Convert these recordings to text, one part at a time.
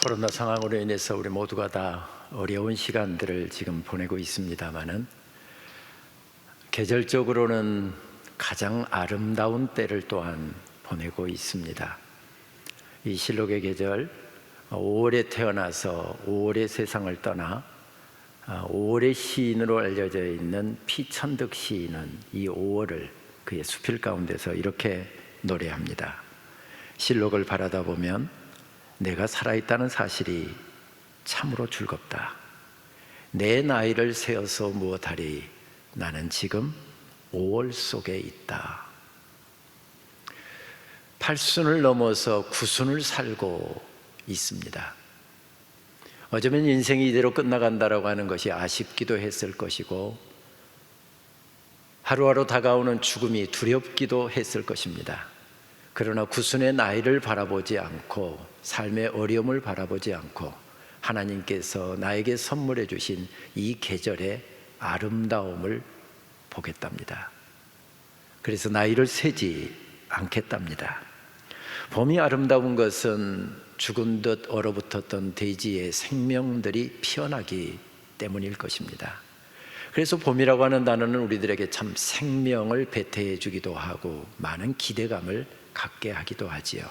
코로나 상황으로 인해서 우리 모두가 다 어려운 시간들을 지금 보내고 있습니다마는 계절적으로는 가장 아름다운 때를 또한 보내고 있습니다. 이 실록의 계절, 5월에 태어나서 5월의 세상을 떠나 5월의 시인으로 알려져 있는 피천득 시인은 이 5월을 그의 수필 가운데서 이렇게 노래합니다. 실록을 바라다 보면 내가 살아있다는 사실이 참으로 즐겁다. 내 나이를 세어서 무엇하리. 나는 지금 5월 속에 있다. 8순을 넘어서 9순을 살고 있습니다. 어쩌면 인생이 이대로 끝나간다라고 하는 것이 아쉽기도 했을 것이고 하루하루 다가오는 죽음이 두렵기도 했을 것입니다. 그러나 9순의 나이를 바라보지 않고 삶의 어려움을 바라보지 않고 하나님께서 나에게 선물해 주신 이 계절의 아름다움을 보겠답니다. 그래서 나이를 세지 않겠답니다. 봄이 아름다운 것은 죽은 듯 얼어붙었던 대지의 생명들이 피어나기 때문일 것입니다. 그래서 봄이라고 하는 단어는 우리들에게 참 생명을 배태해 주기도 하고 많은 기대감을 갖게 하기도 하지요.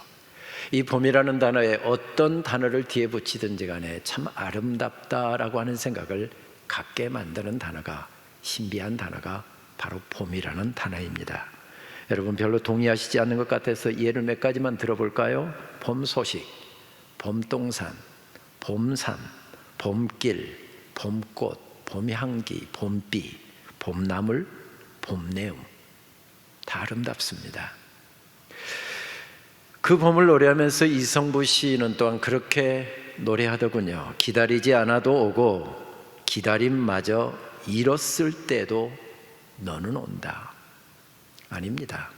이 봄이라는 단어에 어떤 단어를 뒤에 붙이든지 간에 참 아름답다라고 하는 생각을 갖게 만드는 단어가, 신비한 단어가 바로 봄이라는 단어입니다. 여러분 별로 동의하시지 않는 것 같아서 예를 몇 가지만 들어볼까요? 봄 소식, 봄동산, 봄산, 봄길, 봄꽃, 봄향기, 봄비, 봄나물, 봄내음, 다 아름답습니다. 그 봄을 노래하면서 이성부 시인은 또한 그렇게 노래하더군요. 기다리지 않아도 오고 기다림마저 잃었을 때도 너는 온다. 아닙니다.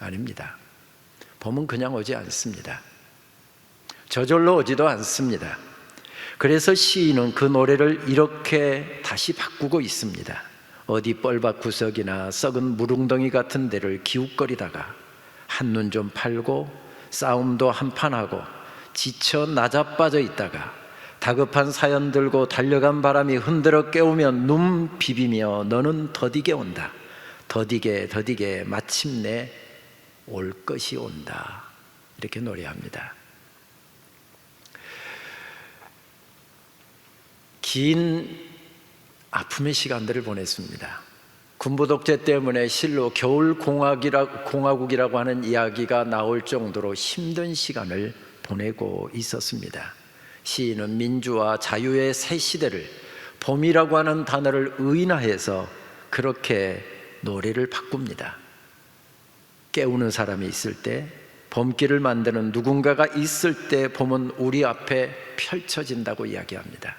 아닙니다. 봄은 그냥 오지 않습니다. 저절로 오지도 않습니다. 그래서 시인은 그 노래를 이렇게 다시 바꾸고 있습니다. 어디 뻘밭 구석이나 썩은 무릉덩이 같은 데를 기웃거리다가 한눈 좀 팔고 싸움도 한판 하고 지쳐 나자빠져 있다가 다급한 사연 들고 달려간 바람이 흔들어 깨우면 눈 비비며 너는 더디게 온다. 더디게 마침내 올 것이 온다. 이렇게 노래합니다. 긴 아픔의 시간들을 보냈습니다. 군부 독재 때문에 실로 겨울 공화국이라고 하는 이야기가 나올 정도로 힘든 시간을 보내고 있었습니다. 시인은 민주와 자유의 새 시대를 봄이라고 하는 단어를 의인화해서 그렇게 노래를 바꿉니다. 깨우는 사람이 있을 때, 봄길을 만드는 누군가가 있을 때 봄은 우리 앞에 펼쳐진다고 이야기합니다.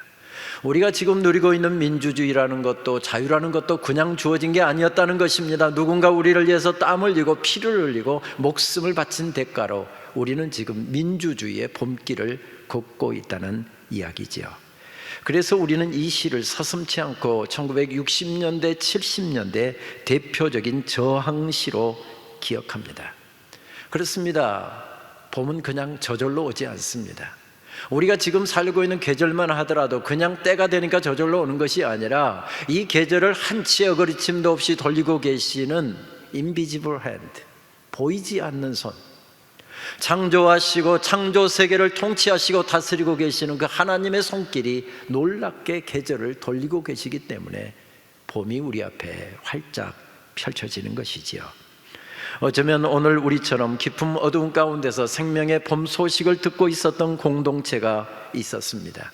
우리가 지금 누리고 있는 민주주의라는 것도 자유라는 것도 그냥 주어진 게 아니었다는 것입니다. 누군가 우리를 위해서 땀을 흘리고 피를 흘리고 목숨을 바친 대가로 우리는 지금 민주주의의 봄길을 걷고 있다는 이야기지요. 그래서 우리는 이 시를 서슴지 않고 1960년대, 70년대 대표적인 저항시로 기억합니다. 그렇습니다. 봄은 그냥 저절로 오지 않습니다. 우리가 지금 살고 있는 계절만 하더라도 그냥 때가 되니까 저절로 오는 것이 아니라 이 계절을 한치의 어거리침도 없이 돌리고 계시는 invisible hand, 보이지 않는 손, 창조하시고 창조 세계를 통치하시고 다스리고 계시는 그 하나님의 손길이 놀랍게 계절을 돌리고 계시기 때문에 봄이 우리 앞에 활짝 펼쳐지는 것이지요. 어쩌면 오늘 우리처럼 깊은 어두운 가운데서 생명의 봄 소식을 듣고 있었던 공동체가 있었습니다.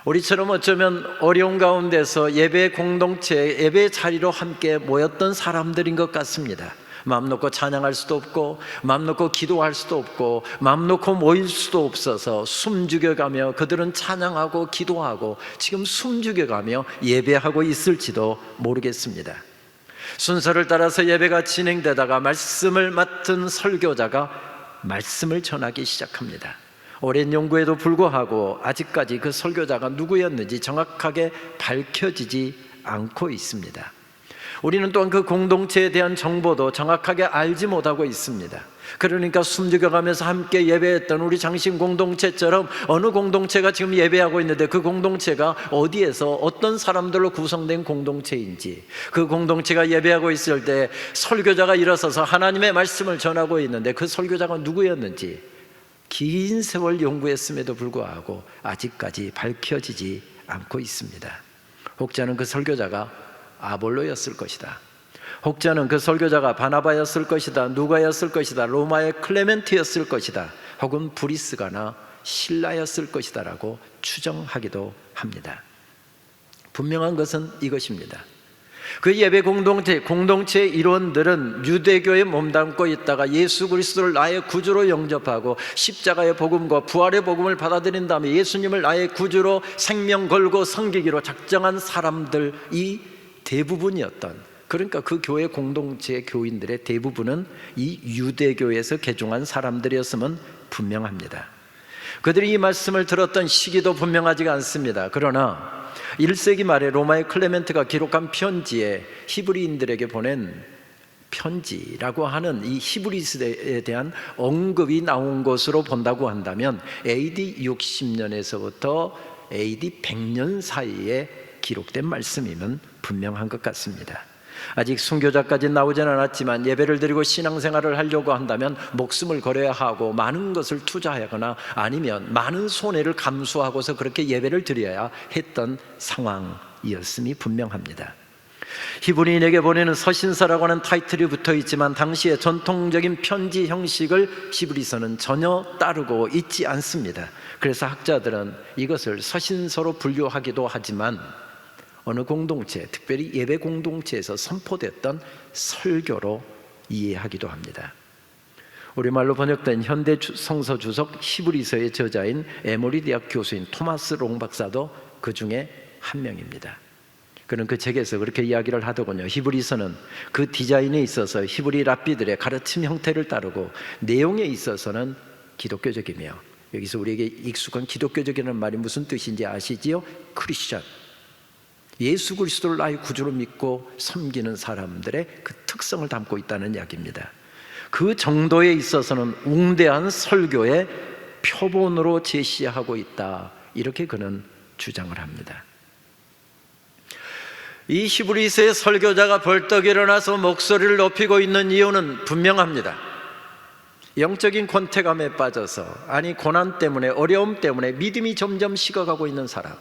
우리처럼 어쩌면 어려운 가운데서 예배 공동체, 예배 자리로 함께 모였던 사람들인 것 같습니다. 마음 놓고 찬양할 수도 없고 마음 놓고 기도할 수도 없고 마음 놓고 모일 수도 없어서 숨죽여가며 그들은 찬양하고 기도하고 지금 숨죽여가며 예배하고 있을지도 모르겠습니다. 순서를 따라서 예배가 진행되다가 말씀을 맡은 설교자가 말씀을 전하기 시작합니다. 오랜 연구에도 불구하고 아직까지 그 설교자가 누구였는지 정확하게 밝혀지지 않고 있습니다. 우리는 또한 그 공동체에 대한 정보도 정확하게 알지 못하고 있습니다. 그러니까 숨죽여가면서 함께 예배했던 우리 장신 공동체처럼 어느 공동체가 지금 예배하고 있는데 그 공동체가 어디에서 어떤 사람들로 구성된 공동체인지, 그 공동체가 예배하고 있을 때 설교자가 일어서서 하나님의 말씀을 전하고 있는데 그 설교자가 누구였는지 긴 세월 연구했음에도 불구하고 아직까지 밝혀지지 않고 있습니다. 혹자는 그 설교자가 아볼로였을 것이다, 혹자는 그 설교자가 바나바였을 것이다, 누가였을 것이다, 로마의 클레멘트였을 것이다, 혹은 브리스가나 신라였을 것이다 라고 추정하기도 합니다. 분명한 것은 이것입니다. 그 예배 공동체의 일원들은 유대교에 몸담고 있다가 예수 그리스도를 나의 구주로 영접하고 십자가의 복음과 부활의 복음을 받아들인 다음에 예수님을 나의 구주로 생명 걸고 섬기기로 작정한 사람들이 대부분이었던, 그러니까 그 교회 공동체의 교인들의 대부분은 이 유대교에서 개종한 사람들이었음은 분명합니다. 그들이 이 말씀을 들었던 시기도 분명하지가 않습니다. 그러나 1세기 말에 로마의 클레멘트가 기록한 편지에 히브리인들에게 보낸 편지라고 하는 이 히브리서에 대한 언급이 나온 것으로 본다고 한다면 AD 60년에서부터 AD 100년 사이에 기록된 말씀이면 분명한 것 같습니다. 아직 순교자까지 나오진 않았지만 예배를 드리고 신앙생활을 하려고 한다면 목숨을 걸어야 하고 많은 것을 투자하거나 아니면 많은 손해를 감수하고서 그렇게 예배를 드려야 했던 상황이었음이 분명합니다. 히브리인에게 보내는 서신서라고 하는 타이틀이 붙어 있지만 당시의 전통적인 편지 형식을 히브리서는 전혀 따르고 있지 않습니다. 그래서 학자들은 이것을 서신서로 분류하기도 하지만 어느 공동체, 특별히 예배 공동체에서 선포됐던 설교로 이해하기도 합니다. 우리말로 번역된 현대 성서 주석 히브리서의 저자인 에모리 대학 교수인 토마스 롱 박사도 그 중에 한 명입니다. 그는 그 책에서 그렇게 이야기를 하더군요. 히브리서는 그 디자인에 있어서 히브리 랍비들의 가르침 형태를 따르고 내용에 있어서는 기독교적이며, 여기서 우리에게 익숙한 기독교적이라는 말이 무슨 뜻인지 아시지요? 크리스천, 예수 그리스도를 나의 구주로 믿고 섬기는 사람들의 그 특성을 담고 있다는 이야기입니다. 그 정도에 있어서는 웅대한 설교의 표본으로 제시하고 있다, 이렇게 그는 주장을 합니다. 이 히브리서의 설교자가 벌떡 일어나서 목소리를 높이고 있는 이유는 분명합니다. 영적인 권태감에 빠져서, 아니 고난 때문에, 어려움 때문에 믿음이 점점 식어가고 있는 사람,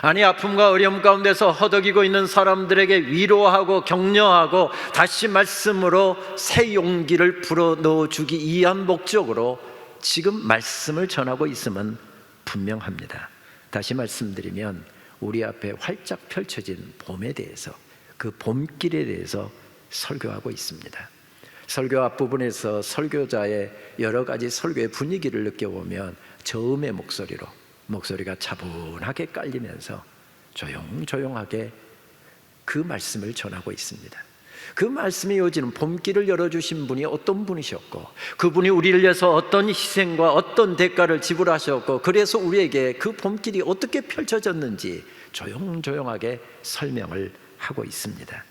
아니 아픔과 어려움 가운데서 허덕이고 있는 사람들에게 위로하고 격려하고 다시 말씀으로 새 용기를 불어넣어주기 위한 목적으로 지금 말씀을 전하고 있음은 분명합니다. 다시 말씀드리면 우리 앞에 활짝 펼쳐진 봄에 대해서, 그 봄길에 대해서 설교하고 있습니다. 설교 앞부분에서 설교자의 여러 가지 설교의 분위기를 느껴보면 저음의 목소리가 차분하게 깔리면서 조용조용하게 그 말씀을 전하고 있습니다. 그 말씀의 요지는 봄길을 열어주신 분이 어떤 분이셨고, 그분이 우리를 위해서 어떤 희생과 어떤 대가를 지불하셨고, 그래서 우리에게 그 봄길이 어떻게 펼쳐졌는지 조용조용하게 설명을 하고 있습니다.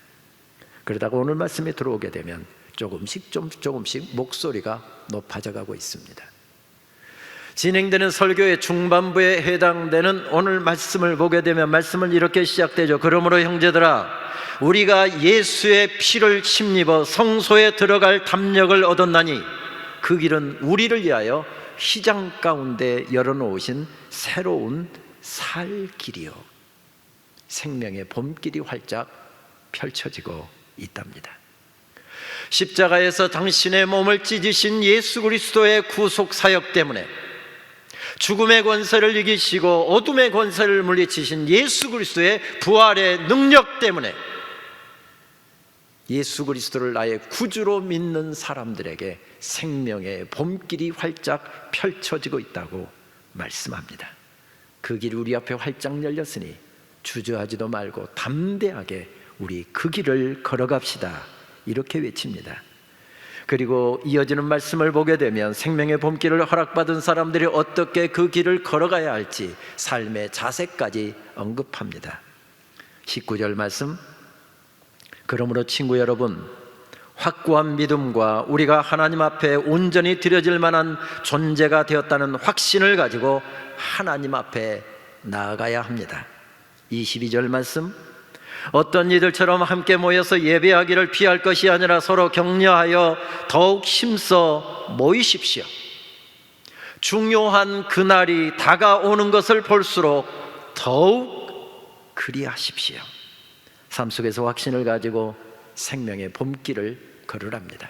그러다가 오늘 말씀에 들어오게 되면 조금씩 목소리가 높아져가고 있습니다. 진행되는 설교의 중반부에 해당되는 오늘 말씀을 보게 되면 말씀은 이렇게 시작되죠. 그러므로 형제들아, 우리가 예수의 피를 힘입어 성소에 들어갈 담력을 얻었나니 그 길은 우리를 위하여 휘장 가운데 열어놓으신 새로운 살 길이요, 생명의 봄길이 활짝 펼쳐지고 있답니다. 십자가에서 당신의 몸을 찢으신 예수 그리스도의 구속 사역 때문에, 죽음의 권세를 이기시고 어둠의 권세를 물리치신 예수 그리스도의 부활의 능력 때문에 예수 그리스도를 나의 구주로 믿는 사람들에게 생명의 봄길이 활짝 펼쳐지고 있다고 말씀합니다. 그 길이 우리 앞에 활짝 열렸으니 주저하지도 말고 담대하게 우리 그 길을 걸어갑시다, 이렇게 외칩니다. 그리고 이어지는 말씀을 보게 되면 생명의 봄길을 허락받은 사람들이 어떻게 그 길을 걸어가야 할지 삶의 자세까지 언급합니다. 19절 말씀, 그러므로 친구 여러분, 확고한 믿음과 우리가 하나님 앞에 온전히 드려질 만한 존재가 되었다는 확신을 가지고 하나님 앞에 나아가야 합니다. 22절 말씀, 어떤 이들처럼 함께 모여서 예배하기를 피할 것이 아니라 서로 격려하여 더욱 힘써 모이십시오. 중요한 그날이 다가오는 것을 볼수록 더욱 그리하십시오. 삶 속에서 확신을 가지고 생명의 봄길을 걸으랍니다.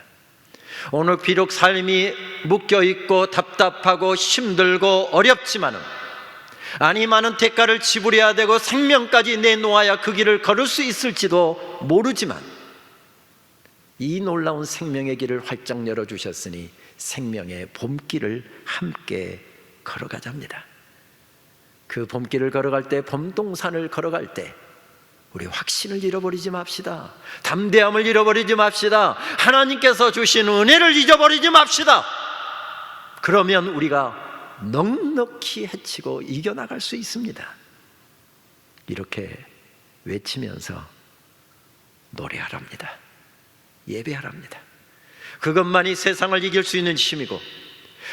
오늘 비록 삶이 묶여있고 답답하고 힘들고 어렵지만은, 아니 많은 대가를 지불해야 되고 생명까지 내놓아야 그 길을 걸을 수 있을지도 모르지만, 이 놀라운 생명의 길을 활짝 열어주셨으니 생명의 봄길을 함께 걸어가자입니다. 그 봄길을 걸어갈 때, 봄동산을 걸어갈 때 우리 확신을 잃어버리지 맙시다. 담대함을 잃어버리지 맙시다. 하나님께서 주신 은혜를 잊어버리지 맙시다. 그러면 우리가 넉넉히 헤치고 이겨나갈 수 있습니다. 이렇게 외치면서 노래하랍니다. 예배하랍니다. 그것만이 세상을 이길 수 있는 힘이고,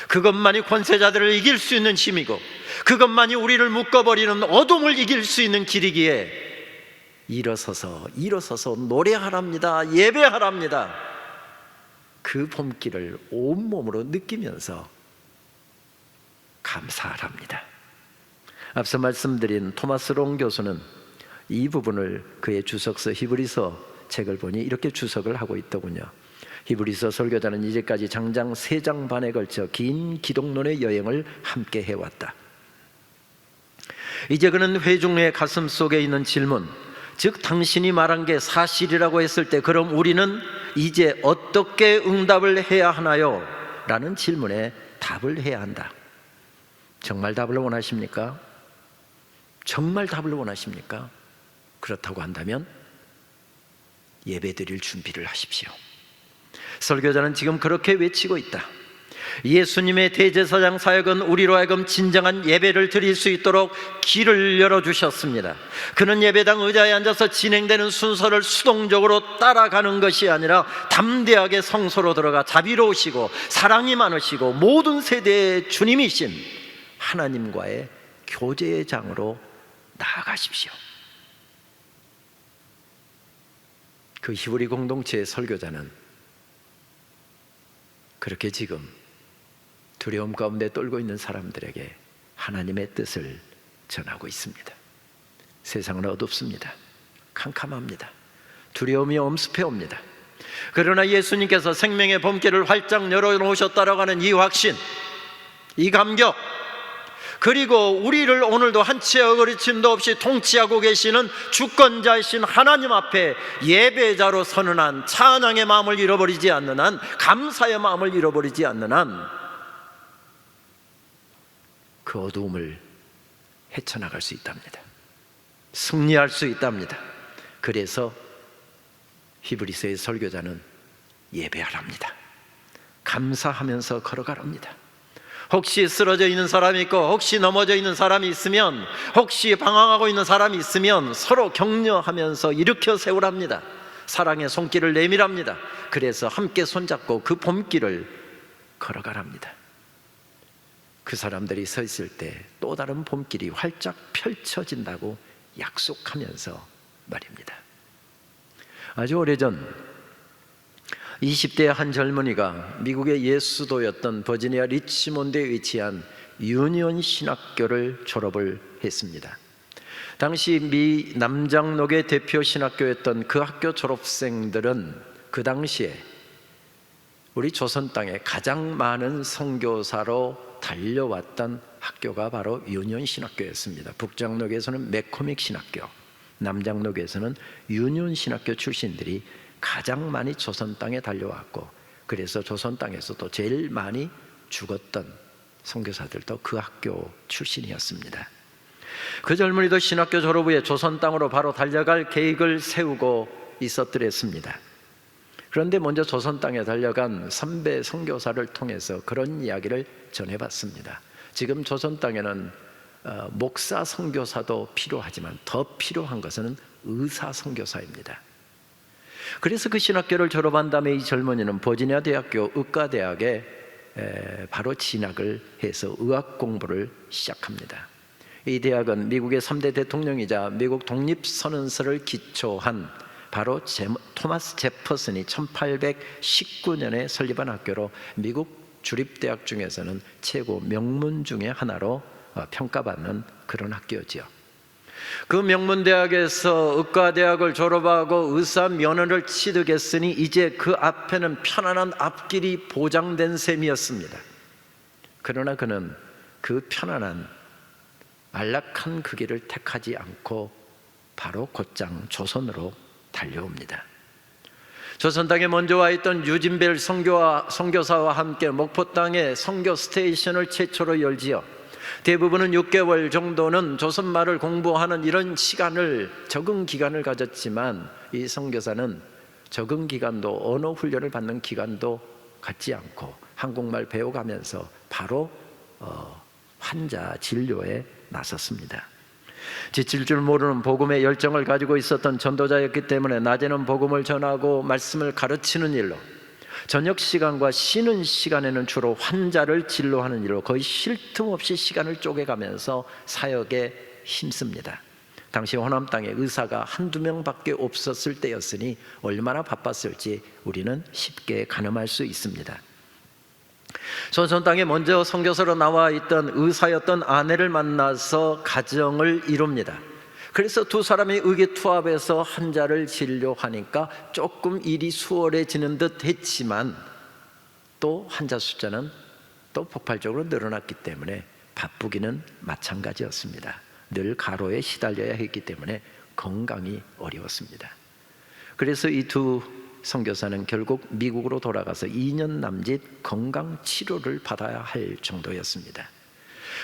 그것만이 권세자들을 이길 수 있는 힘이고, 그것만이 우리를 묶어버리는 어둠을 이길 수 있는 길이기에 일어서서 노래하랍니다. 예배하랍니다. 그 봄길을 온몸으로 느끼면서 감사하랍니다. 앞서 말씀드린 토마스 롱 교수는 이 부분을 그의 주석서 히브리서 책을 보니 이렇게 주석을 하고 있더군요. 히브리서 설교자는 이제까지 장장 3장 반에 걸쳐 긴 기독론의 여행을 함께 해왔다. 이제 그는 회중의 가슴 속에 있는 질문, 즉 당신이 말한 게 사실이라고 했을 때 그럼 우리는 이제 어떻게 응답을 해야 하나요? 라는 질문에 답을 해야 한다. 정말 답을 원하십니까? 정말 답을 원하십니까? 그렇다고 한다면 예배드릴 준비를 하십시오. 설교자는 지금 그렇게 외치고 있다. 예수님의 대제사장 사역은 우리로 하여금 진정한 예배를 드릴 수 있도록 길을 열어주셨습니다. 그는 예배당 의자에 앉아서 진행되는 순서를 수동적으로 따라가는 것이 아니라 담대하게 성소로 들어가 자비로우시고 사랑이 많으시고 모든 세대의 주님이신 하나님과의 교제의 장으로 나아가십시오. 그 히브리 공동체의 설교자는 그렇게 지금 두려움 가운데 떨고 있는 사람들에게 하나님의 뜻을 전하고 있습니다. 세상은 어둡습니다. 캄캄합니다. 두려움이 엄습해 옵니다. 그러나 예수님께서 생명의 봄길을 활짝 열어놓으셨다라고 하는 이 확신, 이 감격, 그리고 우리를 오늘도 한치의 어그러짐도 없이 통치하고 계시는 주권자이신 하나님 앞에 예배자로 서는 한, 찬양의 마음을 잃어버리지 않는 한, 감사의 마음을 잃어버리지 않는 한 그 어두움을 헤쳐나갈 수 있답니다. 승리할 수 있답니다. 그래서 히브리서의 설교자는 예배하랍니다. 감사하면서 걸어가랍니다. 혹시 쓰러져 있는 사람이 있고, 혹시 넘어져 있는 사람이 있으면, 혹시 방황하고 있는 사람이 있으면 서로 격려하면서 일으켜 세우랍니다. 사랑의 손길을 내밀합니다. 그래서 함께 손잡고 그 봄길을 걸어가랍니다. 그 사람들이 서 있을 때 또 다른 봄길이 활짝 펼쳐진다고 약속하면서 말입니다. 아주 오래전 20대의 한 젊은이가 미국의 옛 수도였던 버지니아 리치몬드에 위치한 유니온 신학교를 졸업을 했습니다. 당시 미 남장록의 대표 신학교였던 그 학교 졸업생들은 그 당시에 우리 조선 땅에 가장 많은 선교사로 달려왔던 학교가 바로 유니온 신학교였습니다. 북장록에서는 맥코믹 신학교, 남장록에서는 유니온 신학교 출신들이 가장 많이 조선 땅에 달려왔고, 그래서 조선 땅에서도 제일 많이 죽었던 선교사들도 그 학교 출신이었습니다. 그 젊은이도 신학교 졸업 후에 조선 땅으로 바로 달려갈 계획을 세우고 있었더랬습니다. 그런데 먼저 조선 땅에 달려간 선배 선교사를 통해서 그런 이야기를 전해봤습니다. 지금 조선 땅에는 목사 선교사도 필요하지만 더 필요한 것은 의사 선교사입니다. 그래서 그 신학교를 졸업한 다음에 이 젊은이는 버지니아 대학교 의과대학에 바로 진학을 해서 의학 공부를 시작합니다. 이 대학은 미국의 3대 대통령이자 미국 독립선언서를 기초한 바로 토마스 제퍼슨이 1819년에 설립한 학교로 미국 주립대학 중에서는 최고 명문 중의 하나로 평가받는 그런 학교지요. 그 명문대학에서 의과대학을 졸업하고 의사 면허를 취득했으니 이제 그 앞에는 편안한 앞길이 보장된 셈이었습니다. 그러나 그는 그 편안한 안락한 그 길을 택하지 않고 바로 곧장 조선으로 달려옵니다. 조선 땅에 먼저 와 있던 유진벨 선교사와 함께 목포 땅에 선교 스테이션을 최초로 열지요. 대부분은 6개월 정도는 조선말을 공부하는 이런 시간을, 적응 기간을 가졌지만 이 선교사는 적응 기간도, 언어 훈련을 받는 기간도 갖지 않고 한국말 배워가면서 바로 환자 진료에 나섰습니다. 지칠 줄 모르는 복음의 열정을 가지고 있었던 전도자였기 때문에 낮에는 복음을 전하고 말씀을 가르치는 일로, 저녁 시간과 쉬는 시간에는 주로 환자를 진료하는 일로 거의 쉴 틈 없이 시간을 쪼개가면서 사역에 힘씁니다. 당시 호남 땅에 의사가 한두 명밖에 없었을 때였으니 얼마나 바빴을지 우리는 쉽게 가늠할 수 있습니다. 조선 땅에 먼저 선교사로 나와 있던 의사였던 아내를 만나서 가정을 이룹니다. 그래서 두 사람이 의기투합해서 환자를 진료하니까 조금 일이 수월해지는 듯 했지만 또 환자 숫자는 또 폭발적으로 늘어났기 때문에 바쁘기는 마찬가지였습니다. 늘 가로에 시달려야 했기 때문에 건강이 어려웠습니다. 그래서 이 두 선교사는 결국 미국으로 돌아가서 2년 남짓 건강 치료를 받아야 할 정도였습니다.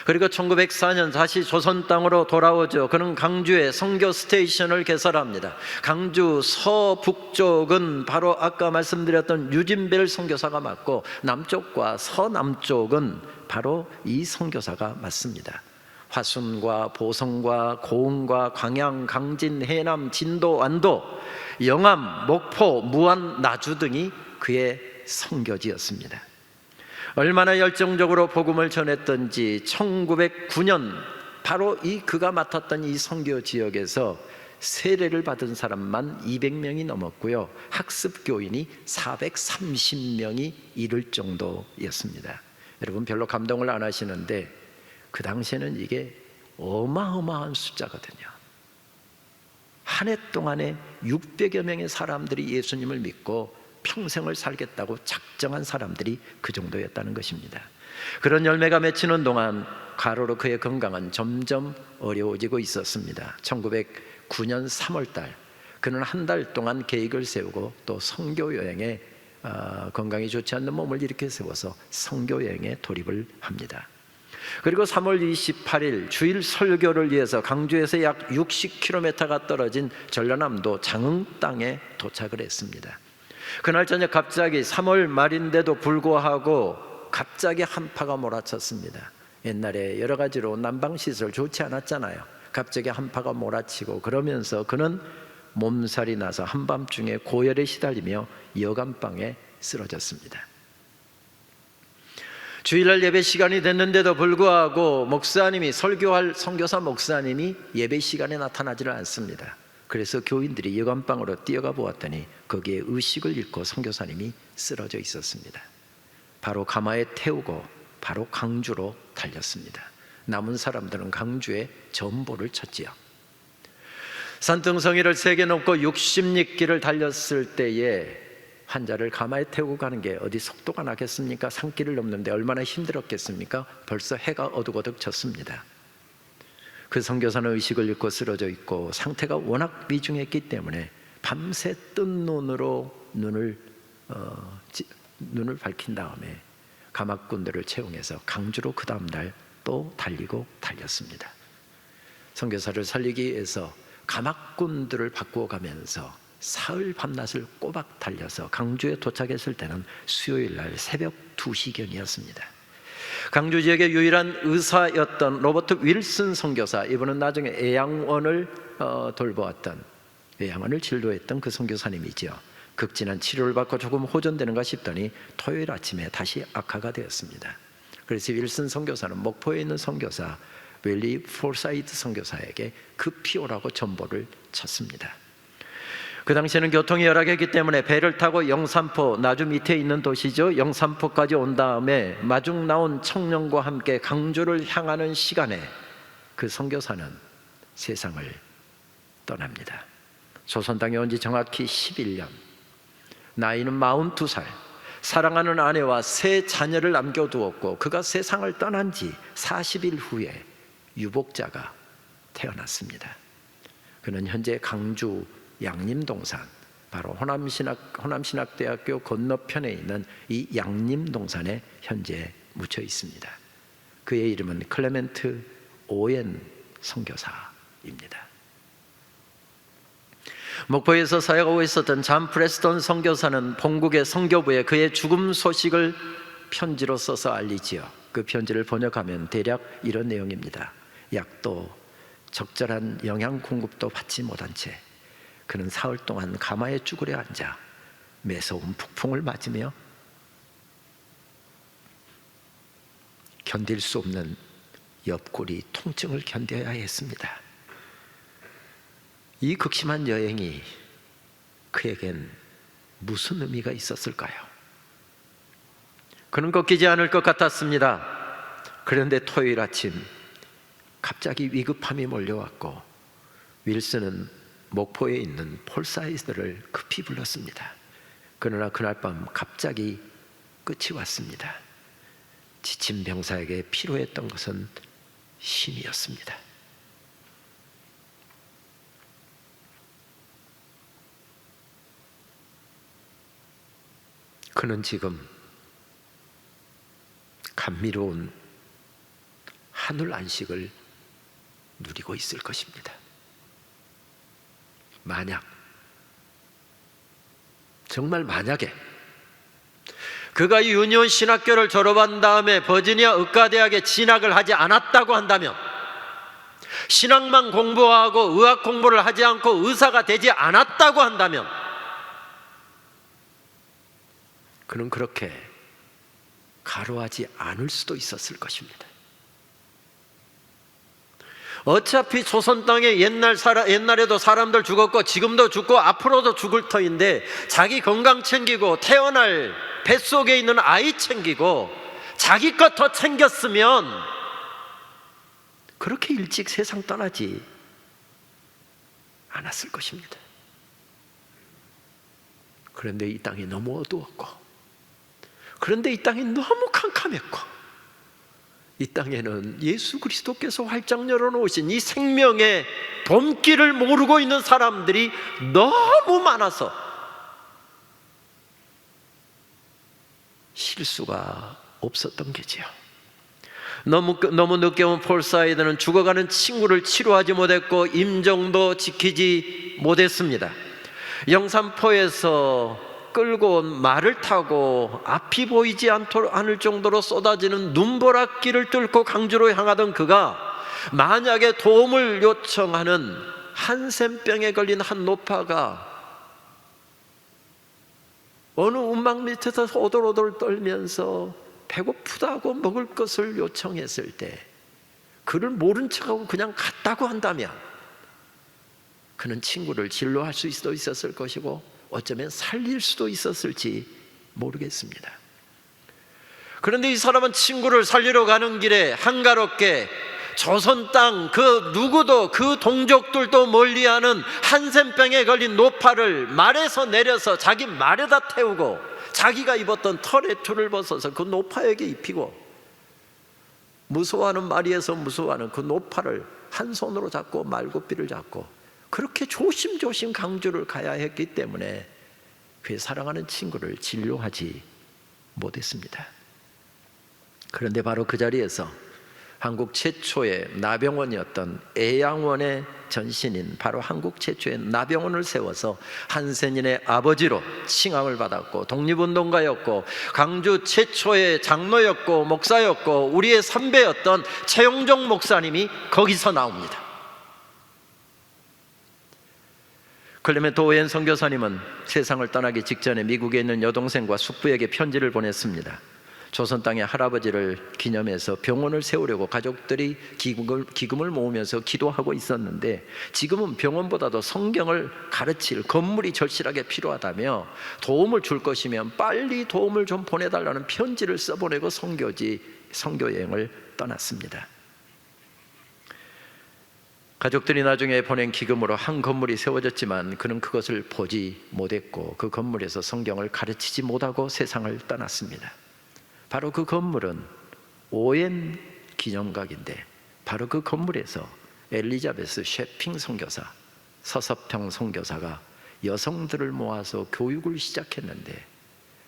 그리고 1904년 다시 조선 땅으로 돌아오죠. 그는 강주에 선교 스테이션을 개설합니다. 강주 서북쪽은 바로 아까 말씀드렸던 유진벨 선교사가 맡고, 남쪽과 서남쪽은 바로 이 선교사가 맡습니다. 화순과 보성과 고흥과 광양, 강진, 해남, 진도, 완도, 영암, 목포, 무안, 나주 등이 그의 선교지였습니다. 얼마나 열정적으로 복음을 전했던지 1909년 바로 그가 맡았던 이 선교 지역에서 세례를 받은 사람만 200명이 넘었고요, 학습 교인이 430명이 이를 정도였습니다. 여러분 별로 감동을 안 하시는데 그 당시에는 이게 어마어마한 숫자거든요. 한 해 동안에 600여 명의 사람들이 예수님을 믿고 평생을 살겠다고 작정한 사람들이 그 정도였다는 것입니다. 그런 열매가 맺히는 동안 가로로 그의 건강은 점점 어려워지고 있었습니다. 1909년 3월달 그는 한 달 동안 계획을 세우고 또 선교 여행에 건강이 좋지 않는 몸을 일으켜 세워서 선교 여행에 돌입을 합니다. 그리고 3월 28일 주일 설교를 위해서 강주에서 약 60km가 떨어진 전라남도 장흥 땅에 도착을 했습니다. 그날 저녁 갑자기 3월 말인데도 불구하고 갑자기 한파가 몰아쳤습니다. 옛날에 여러 가지로 난방시설 좋지 않았잖아요. 갑자기 한파가 몰아치고 그러면서 그는 몸살이 나서 한밤중에 고열에 시달리며 여간방에 쓰러졌습니다. 주일날 예배 시간이 됐는데도 불구하고 목사님이, 설교할 선교사 목사님이 예배 시간에 나타나지를 않습니다. 그래서 교인들이 여간방으로 뛰어가 보았더니 거기에 의식을 잃고 선교사님이 쓰러져 있었습니다. 바로 가마에 태우고 바로 강주로 달렸습니다. 남은 사람들은 강주에 전보를 쳤지요. 산등성이를 3개 넘고 60리길을 달렸을 때에 환자를 가마에 태우고 가는 게 어디 속도가 나겠습니까? 산길을 넘는데 얼마나 힘들었겠습니까? 벌써 해가 어둑어둑 졌습니다. 그 선교사는 의식을 잃고 쓰러져 있고 상태가 워낙 위중했기 때문에 밤새 뜬 눈으로 눈을 밝힌 다음에 가마꾼들을 채용해서 강주로 그 다음 날 또 달렸습니다. 선교사를 살리기 위해서 가마꾼들을 바꾸어 가면서 사흘 밤낮을 꼬박 달려서 강주에 도착했을 때는 수요일 날 새벽 2시경이었습니다. 강주 지역의 유일한 의사였던 로버트 윌슨 선교사, 이분은 나중에 애양원을 돌보았던, 애양원을 진료했던 그 선교사님이죠. 극진한 치료를 받고 조금 호전되는가 싶더니 토요일 아침에 다시 악화가 되었습니다. 그래서 윌슨 선교사는 목포에 있는 선교사 웰리 폴사이드 선교사에게 급히 오라고 전보를 쳤습니다. 그 당시에는 교통이 열악했기 때문에 배를 타고 영산포, 나주 밑에 있는 도시죠, 영산포까지 온 다음에 마중 나온 청년과 함께 강주를 향하는 시간에 그 선교사는 세상을 떠납니다. 조선 땅에 온 지 정확히 11년, 나이는 42살, 사랑하는 아내와 세 자녀를 남겨두었고 그가 세상을 떠난 지 40일 후에 유복자가 태어났습니다. 그는 현재 강주 양림동산, 바로 호남신학대학교 건너편에 있는 이 양림동산에 현재 묻혀 있습니다. 그의 이름은 클레멘트 오웬 선교사입니다. 목포에서 사역하고 있었던 잠 프레스턴 선교사는 본국의 선교부에 그의 죽음 소식을 편지로 써서 알리지요. 그 편지를 번역하면 대략 이런 내용입니다. 약도 적절한 영양 공급도 받지 못한 채 그는 사흘 동안 가마에 쭈그려 앉아 매서운 북풍을 맞으며 견딜 수 없는 옆구리 통증을 견뎌야 했습니다. 이 극심한 여행이 그에겐 무슨 의미가 있었을까요? 그는 꺾이지 않을 것 같았습니다. 그런데 토요일 아침 갑자기 위급함이 몰려왔고 윌슨은 목포에 있는 폴사이드를 급히 불렀습니다. 그러나 그날 밤 갑자기 끝이 왔습니다. 지친 병사에게 필요했던 것은 힘이었습니다. 그는 지금 감미로운 하늘 안식을 누리고 있을 것입니다. 만약, 정말 만약에 그가 유니온 신학교를 졸업한 다음에 버지니아 의과대학에 진학을 하지 않았다고 한다면, 신학만 공부하고 의학 공부를 하지 않고 의사가 되지 않았다고 한다면, 그는 그렇게 가로하지 않을 수도 있었을 것입니다. 어차피 조선 땅에 옛날에도 사람들 죽었고 지금도 죽고 앞으로도 죽을 터인데 자기 건강 챙기고 태어날 뱃속에 있는 아이 챙기고 자기 것 더 챙겼으면 그렇게 일찍 세상 떠나지 않았을 것입니다. 그런데 이 땅이 너무 어두웠고, 그런데 이 땅이 너무 캄캄했고, 이 땅에는 예수 그리스도께서 활짝 열어놓으신 이 생명의 봄길을 모르고 있는 사람들이 너무 많아서 실수가 없었던 게지요. 너무 늦게 온 폴사이드는 죽어가는 친구를 치료하지 못했고 임종도 지키지 못했습니다. 영산포에서 끌고 온 말을 타고 앞이 보이지 않을 정도로 쏟아지는 눈보라길을 뚫고 강주로 향하던 그가 만약에 도움을 요청하는 한센병에 걸린 한 노파가 어느 운막 밑에서 오돌오돌 떨면서 배고프다고 먹을 것을 요청했을 때 그를 모른 척하고 그냥 갔다고 한다면 그는 친구를 진료할 수도 있었을 것이고 어쩌면 살릴 수도 있었을지 모르겠습니다. 그런데 이 사람은 친구를 살리러 가는 길에 한가롭게 조선 땅 그 누구도 그 동족들도 멀리하는 한센병에 걸린 노파를 말에서 내려서 자기 말에다 태우고 자기가 입었던 털의 줄을 벗어서 그 노파에게 입히고 무서워하는 마리에서 무서워하는 그 노파를 한 손으로 잡고 말굽비를 잡고 그렇게 조심조심 강주를 가야 했기 때문에 그의 사랑하는 친구를 진료하지 못했습니다. 그런데 바로 그 자리에서 한국 최초의 나병원이었던 애양원의 전신인 바로 한국 최초의 나병원을 세워서 한센인의 아버지로 칭함을 받았고 독립운동가였고 강주 최초의 장로였고 목사였고 우리의 선배였던 최용종 목사님이 거기서 나옵니다. 클레멘트 오웬 선교사님은 세상을 떠나기 직전에 미국에 있는 여동생과 숙부에게 편지를 보냈습니다. 조선 땅의 할아버지를 기념해서 병원을 세우려고 가족들이 기금을 모으면서 기도하고 있었는데, 지금은 병원보다도 성경을 가르칠 건물이 절실하게 필요하다며 도움을 줄 것이면 빨리 도움을 좀 보내달라는 편지를 써보내고 선교 여행을 떠났습니다. 가족들이 나중에 보낸 기금으로 한 건물이 세워졌지만 그는 그것을 보지 못했고 그 건물에서 성경을 가르치지 못하고 세상을 떠났습니다. 바로 그 건물은 오웬 기념각인데, 바로 그 건물에서 엘리자베스 셰핑 선교사, 서서평 선교사가 여성들을 모아서 교육을 시작했는데,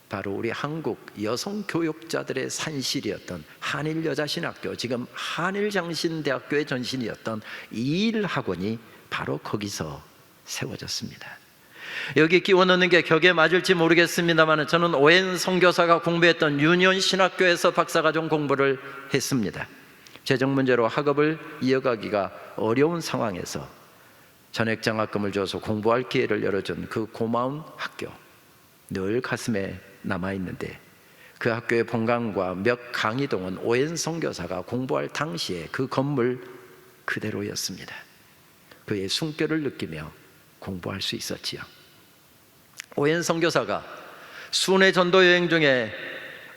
바로 우리 한국 여성 교육자들의 산실이었던 한일여자신학교, 지금 한일장신대학교의 전신이었던 이일학원이 바로 거기서 세워졌습니다. 여기 끼워 넣는 게 격에 맞을지 모르겠습니다만, 저는 오웬 선교사가 공부했던 유니온 신학교에서 박사과정 공부를 했습니다. 재정 문제로 학업을 이어가기가 어려운 상황에서 전액장학금을 줘서 공부할 기회를 열어준 그 고마운 학교, 늘 가슴에 남아있는데, 그 학교의 본관과 몇 강의동은 오웬 선교사가 공부할 당시에 그 건물 그대로였습니다. 그의 숨결을 느끼며 공부할 수 있었지요. 오웬 선교사가 순회 전도 여행 중에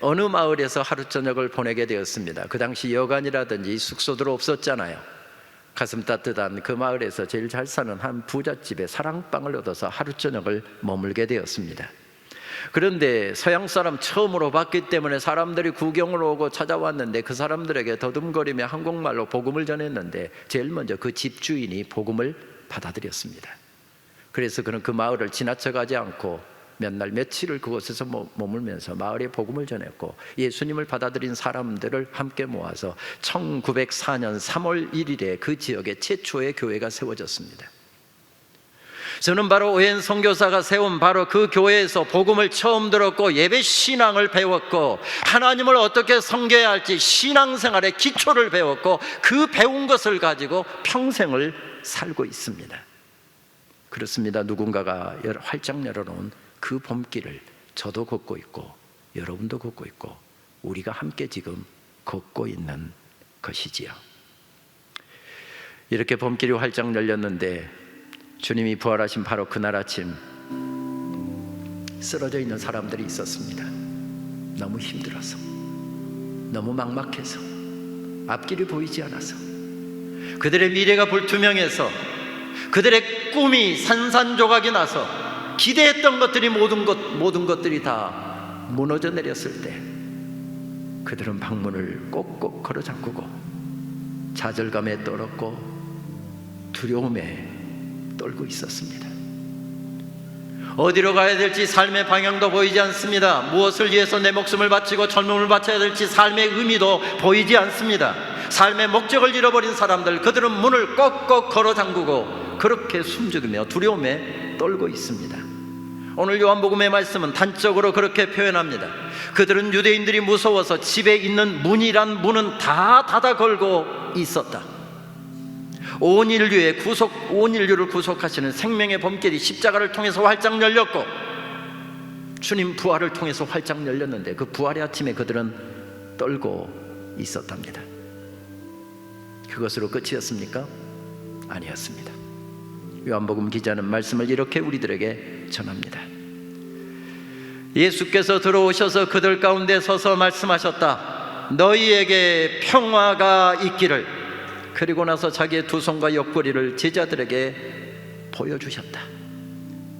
어느 마을에서 하루 저녁을 보내게 되었습니다. 그 당시 여관이라든지 숙소들 없었잖아요. 가슴 따뜻한 그 마을에서 제일 잘 사는 한 부잣집에 사랑방을 얻어서 하루 저녁을 머물게 되었습니다. 그런데 서양 사람 처음으로 봤기 때문에 사람들이 구경을 오고 찾아왔는데, 그 사람들에게 더듬거리며 한국말로 복음을 전했는데 제일 먼저 그 집주인이 복음을 받아들였습니다. 그래서 그는 그 마을을 지나쳐가지 않고 몇 날 며칠을 그곳에서 머물면서 마을에 복음을 전했고, 예수님을 받아들인 사람들을 함께 모아서 1904년 3월 1일에 그 지역에 최초의 교회가 세워졌습니다. 저는 바로 오웬 선교사가 세운 바로 그 교회에서 복음을 처음 들었고 예배 신앙을 배웠고, 하나님을 어떻게 섬겨야 할지 신앙생활의 기초를 배웠고, 그 배운 것을 가지고 평생을 살고 있습니다. 그렇습니다. 누군가가 활짝 열어놓은 그 봄길을 저도 걷고 있고 여러분도 걷고 있고 우리가 함께 지금 걷고 있는 것이지요. 이렇게 봄길이 활짝 열렸는데, 주님이 부활하신 바로 그날 아침 쓰러져 있는 사람들이 있었습니다. 너무 힘들어서, 너무 막막해서, 앞길이 보이지 않아서, 그들의 미래가 불투명해서, 그들의 꿈이 산산조각이 나서 기대했던 것들이 모든 것들이 다 무너져 내렸을 때, 그들은 방문을 꼭꼭 걸어 잠그고 좌절감에 떨었고 두려움에 떨고 있었습니다. 어디로 가야 될지 삶의 방향도 보이지 않습니다. 무엇을 위해서 내 목숨을 바치고 젊음을 바쳐야 될지 삶의 의미도 보이지 않습니다. 삶의 목적을 잃어버린 사람들, 그들은 문을 꼭꼭 걸어 잠그고 그렇게 숨죽이며 두려움에 떨고 있습니다. 오늘 요한복음의 말씀은 단적으로 그렇게 표현합니다. 그들은 유대인들이 무서워서 집에 있는 문이란 문은 다 닫아 걸고 있었다. 온 인류를 구속하시는 생명의 범길이 십자가를 통해서 활짝 열렸고, 주님 부활을 통해서 활짝 열렸는데, 그 부활의 아침에 그들은 떨고 있었답니다. 그것으로 끝이었습니까? 아니었습니다. 요한복음 기자는 말씀을 이렇게 우리들에게 전합니다. 예수께서 들어오셔서 그들 가운데 서서 말씀하셨다. 너희에게 평화가 있기를. 그리고 나서 자기의 두 손과 옆구리를 제자들에게 보여주셨다.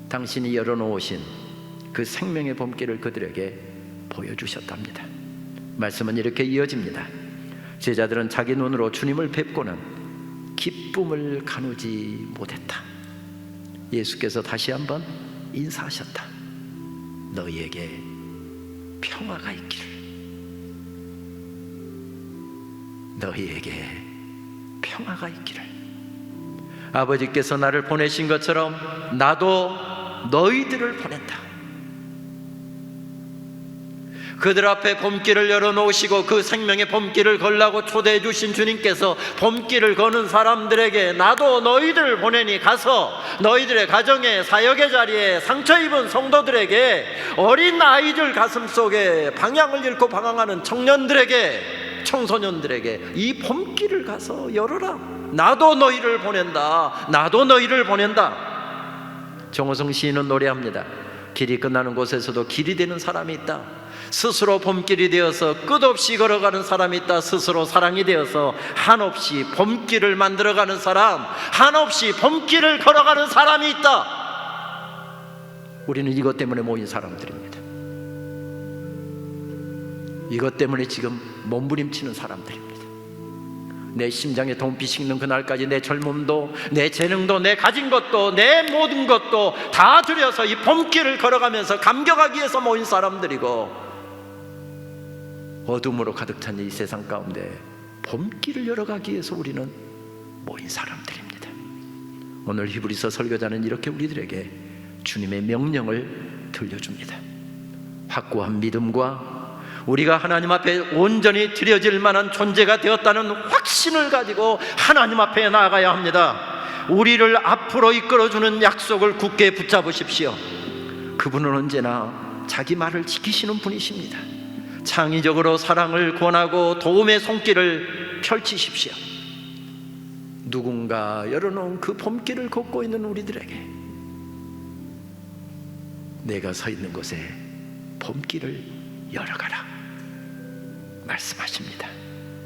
당신이 열어놓으신 그 생명의 봄길을 그들에게 보여주셨답니다. 말씀은 이렇게 이어집니다. 제자들은 자기 눈으로 주님을 뵙고는 기쁨을 가누지 못했다. 예수께서 다시 한번 인사하셨다. 너희에게 평화가 있기를. 너희에게 평화가 있기를. 아버지께서 나를 보내신 것처럼 나도 너희들을 보낸다. 그들 앞에 봄길을 열어놓으시고 그 생명의 봄길을 걸라고 초대해 주신 주님께서 봄길을 거는 사람들에게 나도 너희들 보내니 가서 너희들의 가정에 사역의 자리에 상처 입은 성도들에게 어린 아이들 가슴속에 방향을 잃고 방황하는 청년들에게 청소년들에게 이 봄길을 가서 열어라. 나도 너희를 보낸다. 나도 너희를 보낸다. 정호성 시인은 노래합니다. 길이 끝나는 곳에서도 길이 되는 사람이 있다. 스스로 봄길이 되어서 끝없이 걸어가는 사람이 있다. 스스로 사랑이 되어서 한없이 봄길을 만들어가는 사람, 한없이 봄길을 걸어가는 사람이 있다. 우리는 이것 때문에 모인 사람들입니다. 이것 때문에 지금 몸부림치는 사람들입니다. 내 심장에 동피 식는 그날까지 내 젊음도, 내 재능도, 내 가진 것도, 내 모든 것도 다 들여서 이 봄길을 걸어가면서 감격하기 위해서 모인 사람들이고, 어둠으로 가득 찬 이 세상 가운데 봄길을 열어가기 위해서 우리는 모인 사람들입니다. 오늘 히브리서 설교자는 이렇게 우리들에게 주님의 명령을 들려줍니다. 확고한 믿음과 우리가 하나님 앞에 온전히 드려질 만한 존재가 되었다는 확신을 가지고 하나님 앞에 나아가야 합니다. 우리를 앞으로 이끌어주는 약속을 굳게 붙잡으십시오. 그분은 언제나 자기 말을 지키시는 분이십니다. 창의적으로 사랑을 권하고 도움의 손길을 펼치십시오. 누군가 열어놓은 그 봄길을 걷고 있는 우리들에게 내가 서 있는 곳에 봄길을 열어가라 말씀하십니다.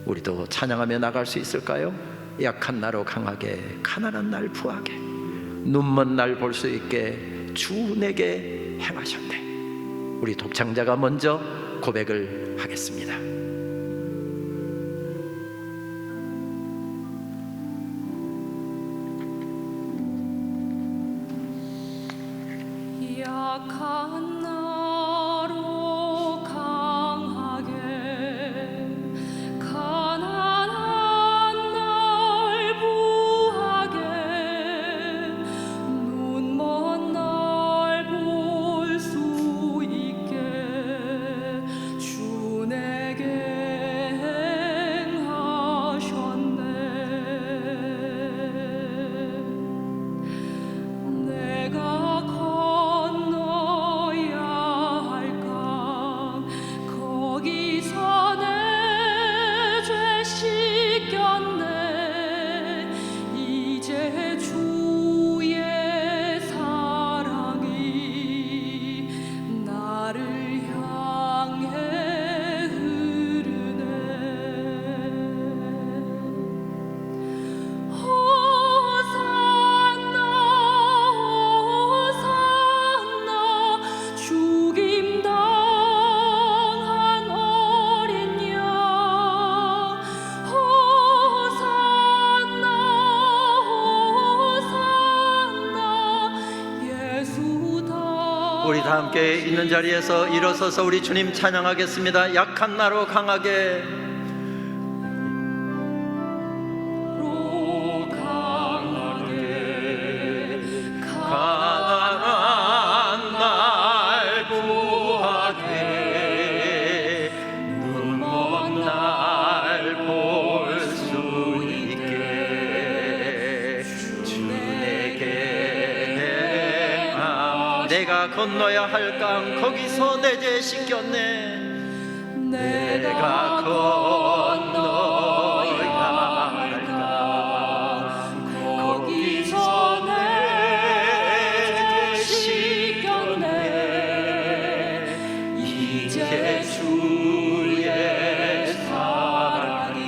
우리도 찬양하며 나갈 수 있을까요? 약한 나로 강하게, 가난한 날 부하게, 눈먼 날 볼 수 있게 주 내게 행하셨네. 우리 독창자가 먼저 고백을 하겠습니다. 약한 나로 강하게, 가난한 날 부하게, 눈먼 날 볼 수 있게 주 내게 행하셨네. 내가 건너야 할까, 거기서 내 죄 씻겼네. 이제 주의 사랑이 나를 향해 흐르네. 호산나 호산나, 죽임당한 어린 양. 호산나 호산나, 예수다. 우리 다 함께 있는 자리에서 일어서서 우리 주님 찬양하겠습니다. 약한 나로 강하게, 가난한 날 부하게, 눈먼 날 볼 수 있게 주 내게 내가 건너야 할 강, 거기서 내 죄 씻겼네. 내가 건너야 할 강, 거기서 내 죄 씻겼네. 이제 주의 사랑이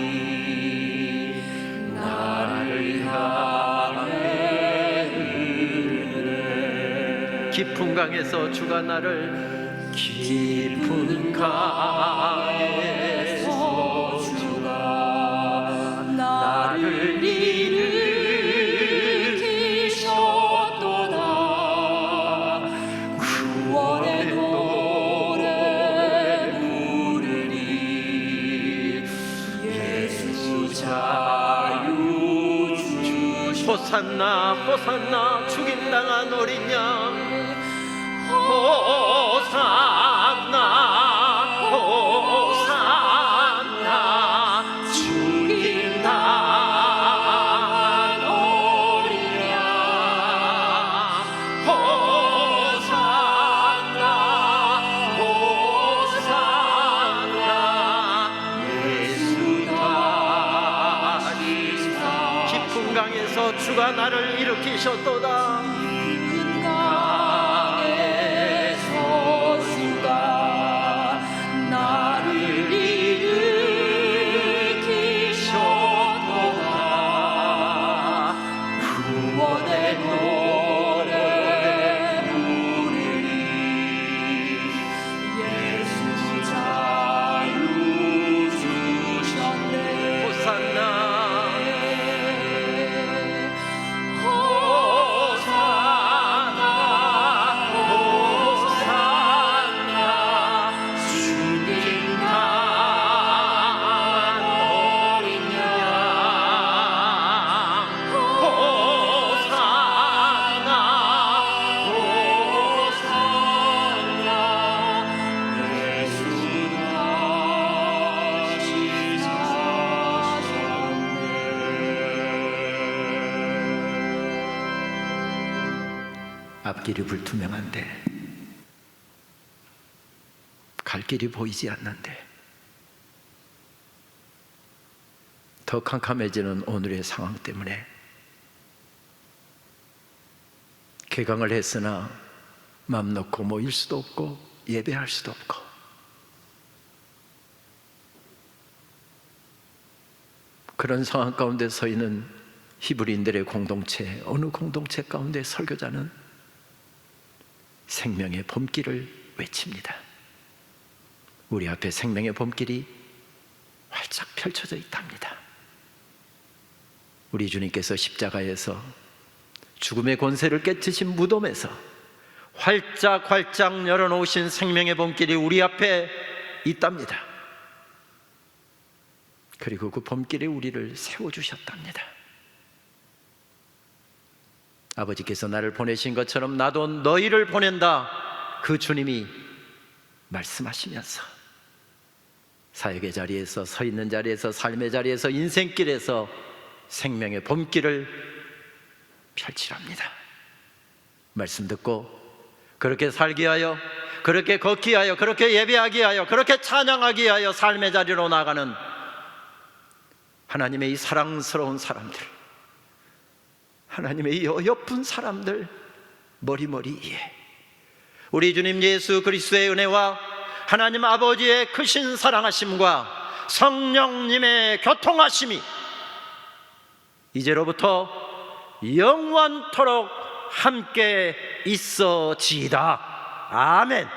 나를 향해 흐르네. 깊은 강에서 주가 나를, 깊은 강에서 주가 나를 일으키셨도다. 구원의 노래 부르리. 예수 자유 주시옵소서. 호산나 호산나, 죽임당한 어린 양. 호산나 주께서 나를 일으키셨도다. 강에서 주가 나를 일으키셨도다. 구원의 노래 부르리. 예수 자유 주셨네. 호산나 앞길이 불투명한데, 갈 길이 보이지 않는데, 더 캄캄해지는 오늘의 상황 때문에 개강을 했으나 맘 놓고 모일 수도 없고 예배할 수도 없고, 그런 상황 가운데 서 있는 히브리인들의 공동체, 어느 공동체 가운데 설교자는 생명의 봄길을 외칩니다. 우리 앞에 생명의 봄길이 활짝 펼쳐져 있답니다. 우리 주님께서 십자가에서 죽음의 권세를 깨트신 무덤에서 활짝 열어놓으신 생명의 봄길이 우리 앞에 있답니다. 그리고 그 봄길에 우리를 세워주셨답니다. 아버지께서 나를 보내신 것처럼 나도 너희를 보낸다, 그 주님이 말씀하시면서 사역의 자리에서, 서 있는 자리에서, 삶의 자리에서, 인생길에서 생명의 봄길을 펼치랍니다. 말씀 듣고 그렇게 살기 위하여, 그렇게 걷기 위하여, 그렇게 예배하기 위하여, 그렇게 찬양하기 위하여 삶의 자리로 나가는 하나님의 이 사랑스러운 사람들, 하나님의 이 어여쁜 사람들 머리머리에 우리 주님 예수 그리스도의 은혜와 하나님 아버지의 크신 사랑하심과 성령님의 교통하심이 이제로부터 영원토록 함께 있어지이다. 아멘.